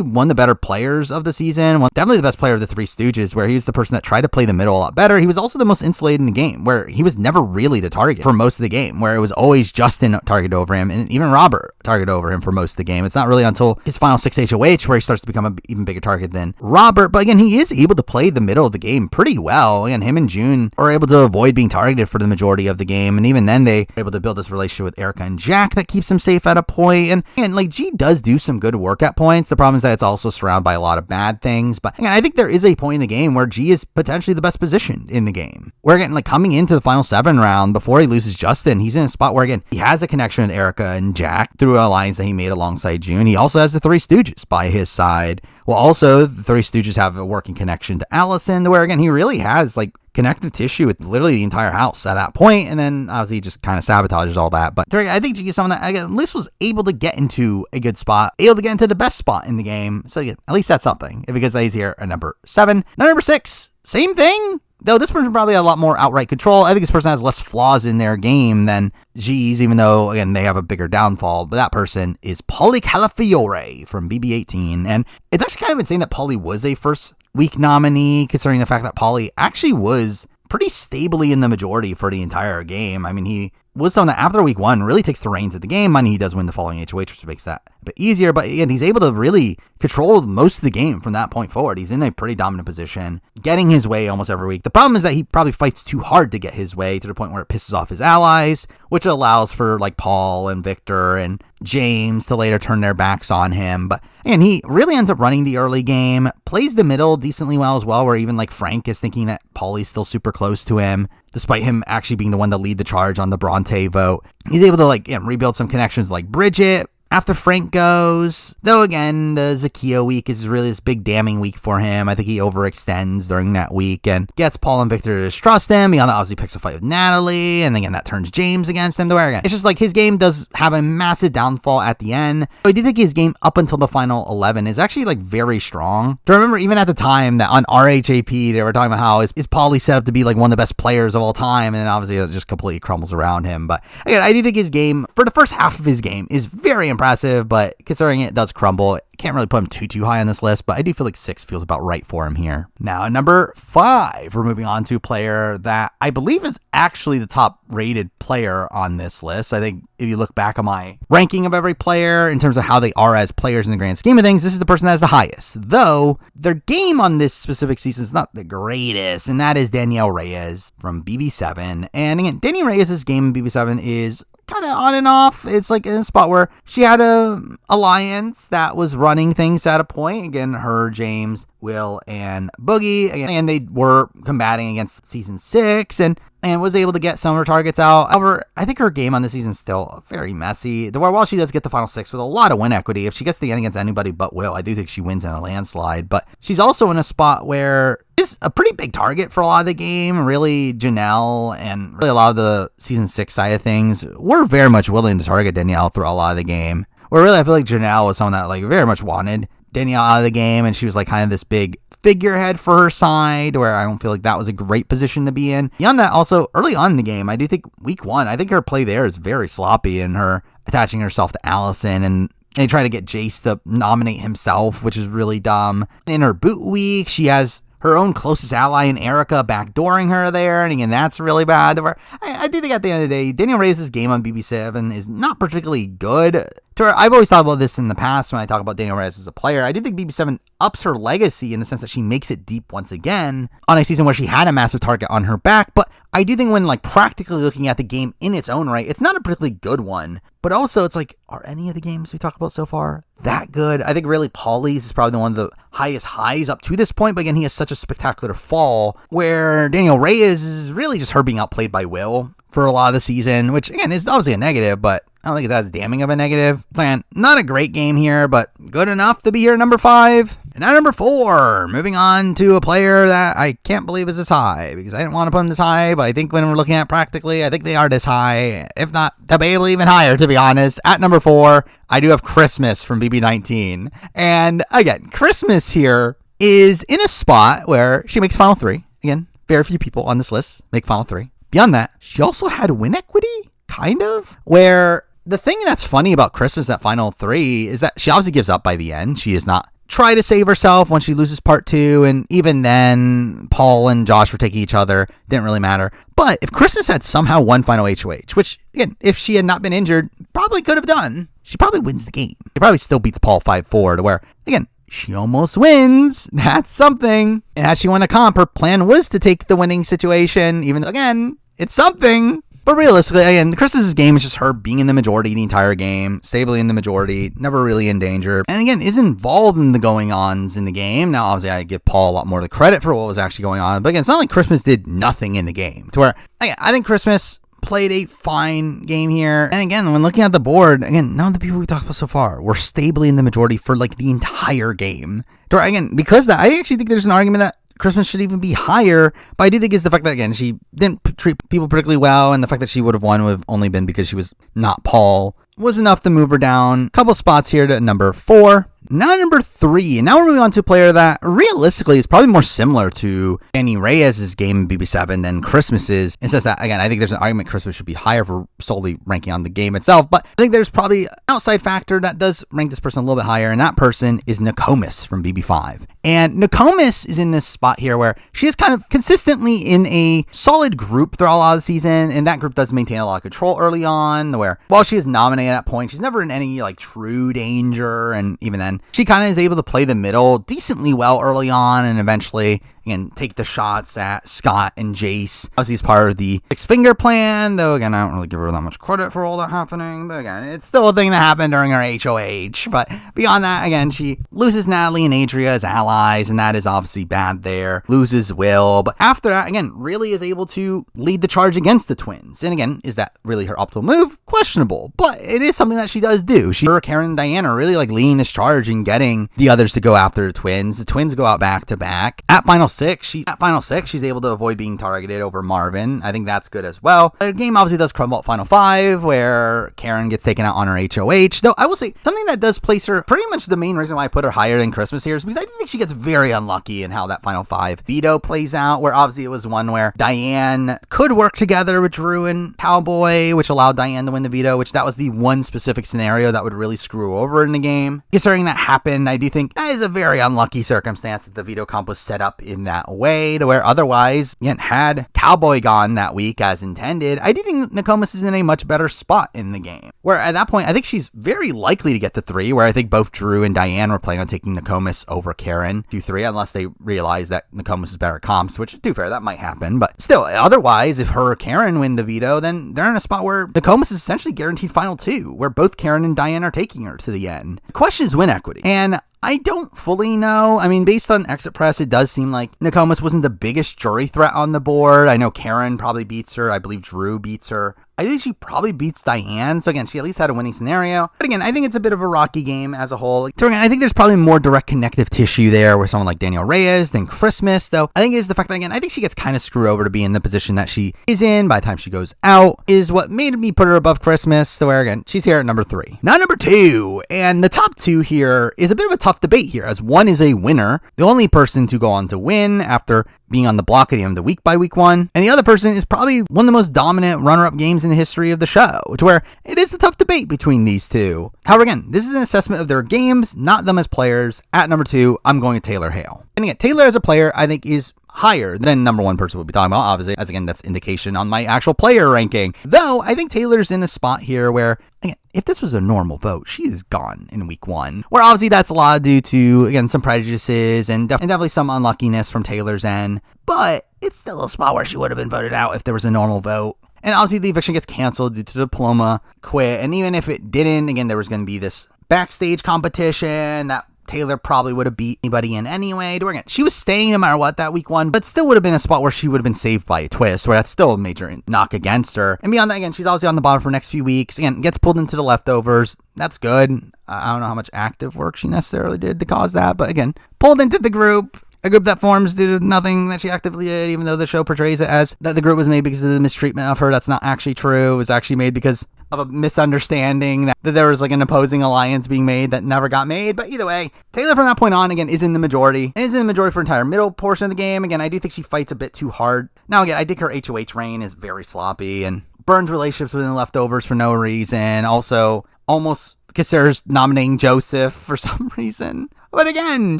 one of the better players of the season. Definitely the best player of the Three Stooges, where he was the person that tried to play the middle a lot better. He was also the most insulated in the game, where he was never really the target for most of the game, where it was always Justin targeted over him, and even Robert targeted over him for for most of the game. It's not really until his final 6 HOH where he starts to become an even bigger target than Robert. But again, he is able to play the middle of the game pretty well. Again, him and June are able to avoid being targeted for the majority of the game. And even then, they are able to build this relationship with Erica and Jack that keeps him safe at a point. And like, G does do some good work at points. The problem is that it's also surrounded by a lot of bad things. But again, I think there is a point in the game where G is potentially the best positioned in the game. Where again, like coming into the final 7 round before he loses Justin, he's in a spot where again, he has a connection with Erica and Jack through an alliance that he made alongside June. He also has the Three Stooges by his side. Well, also the Three Stooges have a working connection to Allison, where again, he really has like connective tissue with literally the entire house at that point, and then obviously he just kind of sabotages all that. But I think G is someone that again, at least was able to get into a good spot, able to get into the best spot in the game. So again, at least that's something. Because he's here at number 7. Now number 6, same thing. Though this person probably had a lot more outright control. I think this person has less flaws in their game than G's, even though, again, they have a bigger downfall. But that person is Pauly Calafiore from BB18. And it's actually kind of insane that Pauly was a first week nominee, considering the fact that Pauly actually was pretty stably in the majority for the entire game. I mean, he was someone that after week 1 really takes the reins of the game. He does win the following HOH, which makes that a bit easier. But again, he's able to really control most of the game from that point forward. He's in a pretty dominant position, getting his way almost every week. The problem is that he probably fights too hard to get his way to the point where it pisses off his allies, which allows for like Paul and Victor and James to later turn their backs on him. But again, he really ends up running the early game, plays the middle decently well as well, where even like Frank is thinking that Pauly's still super close to him, despite him actually being the one to lead the charge on the Bronte vote. He's able to like rebuild some connections with like Bridget after Frank goes. Though again, the Zakiya week is really this big damning week for him. I think he overextends during that week and gets Paul and Victor to distrust him. Beyond that, obviously picks a fight with Natalie, and again that turns James against him. To where again, it's just like his game does have a massive downfall at the end. I do think his game up until the final 11 is actually like very strong. To remember, even at the time that on RHAP they were talking about how is Pauly set up to be like one of the best players of all time, and then obviously it just completely crumbles around him. But again, I do think his game for the first half of his game is very impressive, but considering it does crumble, can't really put him too high on this list, but I do feel like 6 feels about right for him here. Now, number 5, we're moving on to a player that I believe is actually the top rated player on this list. I think if you look back on my ranking of every player in terms of how they are as players in the grand scheme of things, this is the person that has the highest, though their game on this specific season is not the greatest, and that is Danielle Reyes from BB7. And again, Danielle Reyes' game in BB7 is kind of on and off. It's like in a spot where she had a alliance that was running things at a point. Again, her, James, Will, and Boogie. And they were combating against season 6 and was able to get some of her targets out. However, I think her game on this season is still very messy. While she does get the final 6 with a lot of win equity, if she gets the end against anybody but Will, I do think she wins in a landslide. But she's also in a spot where is a pretty big target for a lot of the game. Really, Janelle and really a lot of the season 6 side of things were very much willing to target Danielle throughout a lot of the game. Where really I feel like Janelle was someone that like very much wanted Danielle out of the game, and she was like kind of this big figurehead for her side, where I don't feel like that was a great position to be in. Beyond that, also early on in the game, I do think week 1, I think her play there is very sloppy, and her attaching herself to Allison and they try to get Jace to nominate himself, which is really dumb. In her boot week, she has her own closest ally in Erica backdooring her there, and again, that's really bad. I do think at the end of the day, Danielle Reyes' game on BB7 is not particularly good. I've always thought about this in the past when I talk about Danielle Reyes as a player. I do think BB7 ups her legacy in the sense that she makes it deep once again on a season where she had a massive target on her back, but I do think when like practically looking at the game in its own right, it's not a particularly good one. But also, it's like, are any of the games we talked about so far that good? I think really Pauly's is probably one of the highest highs up to this point, but again, he has such a spectacular fall, where Danielle Reyes is really just her being outplayed by Will for a lot of the season, which again is obviously a negative, but I don't think it's as damning of a negative. Again, not a great game here, but good enough to be here at number 5. And now number 4, moving on to a player that I can't believe is this high, because I didn't want to put him this high, but I think when we're looking at practically, I think they are this high, if not debatably even higher, to be honest. At number 4, I do have Christmas from BB19. And again, Christmas here is in a spot where she makes final 3. Again, very few people on this list make final 3. Beyond that, she also had win equity, kind of, where the thing that's funny about Christmas at final 3 is that she obviously gives up by the end. She is not try to save herself when she loses part 2, and even then, Paul and Josh were taking each other. Didn't really matter. But if Christmas had somehow won final HOH, which, again, if she had not been injured, probably could have done, she probably wins the game. She probably still beats Paul 5-4 to where, again, she almost wins. That's something. And had she won a comp, her plan was to take the winning situation, even though, again, it's something. But realistically, again, Christmas's game is just her being in the majority the entire game, stably in the majority, never really in danger, and again, is involved in the going-ons in the game. Now, obviously, I give Paul a lot more of the credit for what was actually going on, but again, it's not like Christmas did nothing in the game, to where, again, I think Christmas played a fine game here. And again, when looking at the board, again, none of the people we talked about so far were stably in the majority for like the entire game. To where, again, because that, I actually think there's an argument that Christmas should even be higher, but I do think it's the fact that, again, she didn't treat people particularly well, and the fact that she would have won would have only been because she was not Paul was enough to move her down a couple spots here to number 4. Now number 3, and now we're moving on to a player that realistically is probably more similar to Danny Reyes' game in BB7 than Christmas's. It says that, again, I think there's an argument Christmas should be higher for solely ranking on the game itself, but I think there's probably an outside factor that does rank this person a little bit higher, and that person is Nokomis from BB5. And Nokomis is in this spot here where she is kind of consistently in a solid group throughout a lot of the season, and that group does maintain a lot of control early on, where while she is nominated at points, she's never in any like true danger, and even then, she kind of is able to play the middle decently well early on, and eventually, again, take the shots at Scott and Jace. Obviously, as part of the six-finger plan, though, again, I don't really give her that much credit for all that happening, but again, it's still a thing that happened during her HOH. But beyond that, again, she loses Natalie and Adria as allies, and that is obviously bad there. Loses Will, but after that, again, really is able to lead the charge against the twins. And again, is that really her optimal move? Questionable, but it is something that she does do. Her, Karen, and Diana are really like leading this charge and getting the others to go after the twins. The twins go out back to back. At Final Six, she's able to avoid being targeted over Marvin. I think that's good as well. The game obviously does crumble at Final 5, where Karen gets taken out on her HOH. Though I will say, something that does place her, pretty much the main reason why I put her higher than Christmas here is because I think she gets very unlucky in how that Final 5 veto plays out, where obviously it was one where Diane could work together with Drew and Cowboy, which allowed Diane to win the veto, which that was the one specific scenario that would really screw over in the game. Considering that happened, I do think that is a very unlucky circumstance that the veto comp was set up in that way, to where otherwise, again, had Cowboy gone that week as intended, I do think Nokomis is in a much better spot in the game. Where at that point, I think she's very likely to get the 3, where I think both Drew and Diane were planning on taking Nokomis over Karen to 3, unless they realize that Nokomis is better at comps, which, to be fair, that might happen. But still, otherwise, if her or Karen win the veto, then they're in a spot where Nokomis is essentially guaranteed Final 2, where both Karen and Diane are taking her to the end. The question is win equity. And I don't fully know. I mean, based on exit press, it does seem like Nokomis wasn't the biggest jury threat on the board. I know Karen probably beats her. I believe Drew beats her. I think she probably beats Diane. So again, she at least had a winning scenario. But again, I think it's a bit of a rocky game as a whole. So again, I think there's probably more direct connective tissue there with someone like Danielle Reyes than Christmas, though. I think it is the fact that, again, I think she gets kind of screwed over to be in the position that she is in by the time she goes out is what made me put her above Christmas. So where, again, she's here at number 3. Now number 2. And the top 2 here is a bit of a tough debate here, as one is a winner, the only person to go on to win after being on the block at the end of the week by week 1, and the other person is probably one of the most dominant runner-up games in the history of the show, to where it is a tough debate between these two. However, again, this is an assessment of their games, not them as players. At number 2, I'm going to Taylor Hale. And again, Taylor as a player, I think, is higher than number 1 person we'll be talking about, obviously, as again, that's indication on my actual player ranking. Though, I think Taylor's in a spot here where, again, if this was a normal vote, she is gone in week 1. Where obviously that's a lot due to, again, some prejudices and definitely some unluckiness from Taylor's end. But it's still a spot where she would have been voted out if there was a normal vote. And obviously the eviction gets canceled due to the diploma quit. And even if it didn't, again, there was going to be this backstage competition that Taylor probably would have beat anybody in anyway. Again, she was staying no matter what that week 1, but still would have been a spot where she would have been saved by a twist, where that's still a major knock against her. And beyond that, again, she's obviously on the bottom for the next few weeks. Again, gets pulled into the leftovers. That's good. I don't know how much active work she necessarily did to cause that, but again, pulled into the group. A group that forms due to nothing that she actively did, even though the show portrays it as that the group was made because of the mistreatment of her. That's not actually true. It was actually made because of a misunderstanding that there was like an opposing alliance being made that never got made. But either way, Taylor from that point on, again, is in the majority. And is in the majority for the entire middle portion of the game. Again, I do think she fights a bit too hard. Now, again, I think her HOH reign is very sloppy and burns relationships within the leftovers for no reason. Also, almost considers nominating Joseph for some reason. But again,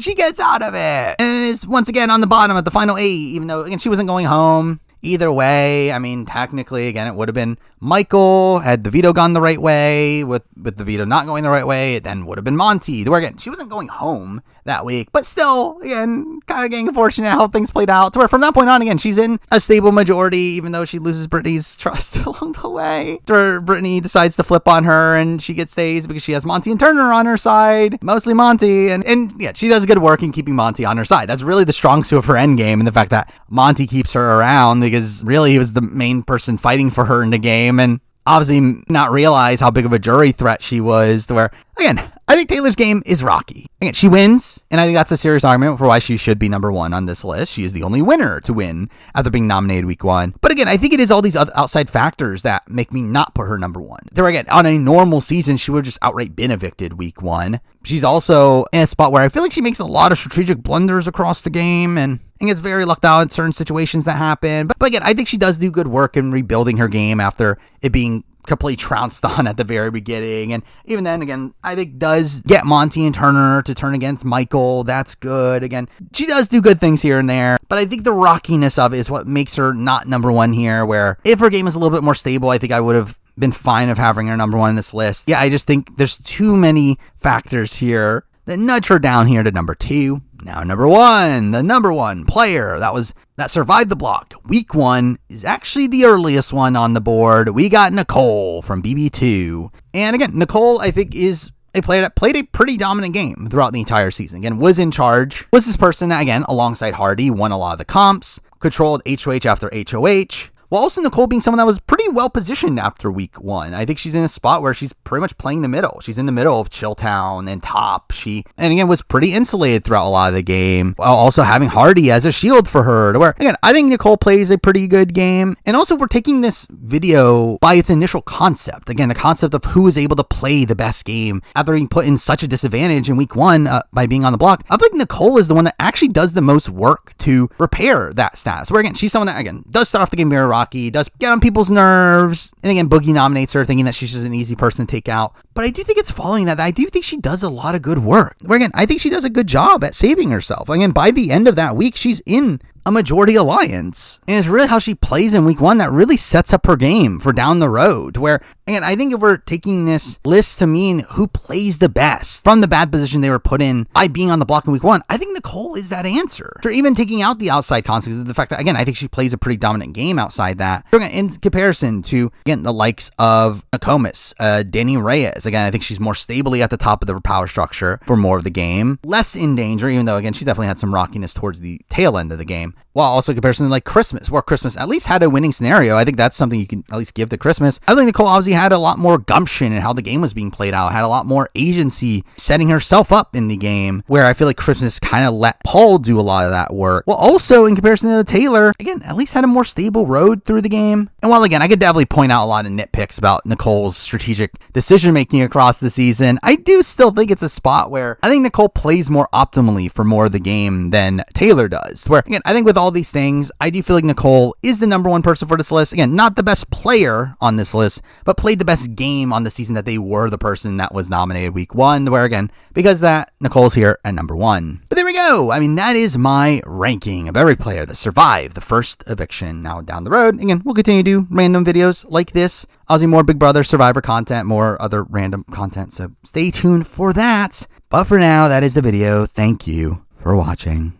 she gets out of it and is once again on the bottom at the final 8, even though, again, she wasn't going home. Either way, I mean, technically, again, it would have been Michael had the veto gone the right way. With the veto not going the right way, it then would have been Monty. Where, again, she wasn't going home that week. But still, again, kind of getting unfortunate how things played out. To where from that point on, again, she's in a stable majority, even though she loses Brittany's trust along the way. To where Brittany decides to flip on her, and she gets stays because she has Monty and Turner on her side. Mostly Monty. And yeah, she does good work in keeping Monty on her side. That's really the strong suit of her endgame, and the fact that Monty keeps her around, because really he was the main person fighting for her in the game, and obviously not realize how big of a jury threat she was. To where, again, I think Taylor's game is rocky. Again, she wins, and I think that's a serious argument for why she should be number 1 on this list. She is the only winner to win after being nominated week 1. But again, I think it is all these other outside factors that make me not put her number 1. There again, on a normal season, she would have just outright been evicted week 1. She's also in a spot where I feel like she makes a lot of strategic blunders across the game, and gets very lucked out in certain situations that happen. But again, I think she does do good work in rebuilding her game after it being completely trounced on at the very beginning. And even then, again, I think does get Monty and Turner to turn against Michael. That's good. Again, she does do good things here and there. But I think the rockiness of it is what makes her not number 1 here, where if her game is a little bit more stable, I think I would have been fine of having her number 1 in this list. Yeah, I just think there's too many factors here that nudge her down here to number 2. Now, number 1, the number 1 player that survived the block. Week 1 is actually the earliest one on the board. We got Nicole from BB2. And again, Nicole, I think, is a player that played a pretty dominant game throughout the entire season. Again, was in charge. Was this person that, again, alongside Hardy, won a lot of the comps, controlled HOH after HOH. While also Nicole being someone that was pretty well positioned after week 1. I think she's in a spot where she's pretty much playing the middle. She's in the middle of Chilltown and top. And again, was pretty insulated throughout a lot of the game, while also having Hardy as a shield for her. To where, again, I think Nicole plays a pretty good game. And also, we're taking this video by its initial concept. Again, the concept of who is able to play the best game after being put in such a disadvantage in week 1 by being on the block. I think Nicole is the one that actually does the most work to repair that status. Where, again, she's someone that, again, does start off the game very rocky, does get on people's nerves, and again, Boogie nominates her thinking that she's just an easy person to take out. But I do think it's following that I do think she does a lot of good work. Where again, I think she does a good job at saving herself. Again, by the end of that week, she's in a majority alliance. And it's really how she plays in week 1 that really sets up her game for down the road. Where, again, I think if we're taking this list to mean who plays the best from the bad position they were put in by being on the block in week 1, I think Nicole is that answer. Or even taking out the outside context of the fact that, again, I think she plays a pretty dominant game outside that. In comparison to, again, the likes of Nokomis, Danny Reyes. Again, I think she's more stably at the top of the power structure for more of the game. Less in danger, even though, again, she definitely had some rockiness towards the tail end of the game. While also in comparison to like Christmas, where Christmas at least had a winning scenario. I think that's something you can at least give to Christmas. I think Nicole obviously had a lot more gumption in how the game was being played out, had a lot more agency setting herself up in the game, where I feel like Christmas kind of let Paul do a lot of that work. Well, also in comparison to Taylor, again, at least had a more stable road through the game. And while again, I could definitely point out a lot of nitpicks about Nicole's strategic decision making across the season, I do still think it's a spot where I think Nicole plays more optimally for more of the game than Taylor does. Where again, I think with all these things, I do feel like Nicole is the number 1 person for this list. Again, not the best player on this list, but played the best game on the season that they were the person that was nominated week 1. Where again, because of that, Nicole's here at number 1. But there we go. I mean, that is my ranking of every player that survived the first eviction. Now down the road, again, we'll continue to do random videos like this. Obviously more Big Brother Survivor content, more other random content. So stay tuned for that. But for now, that is the video. Thank you for watching.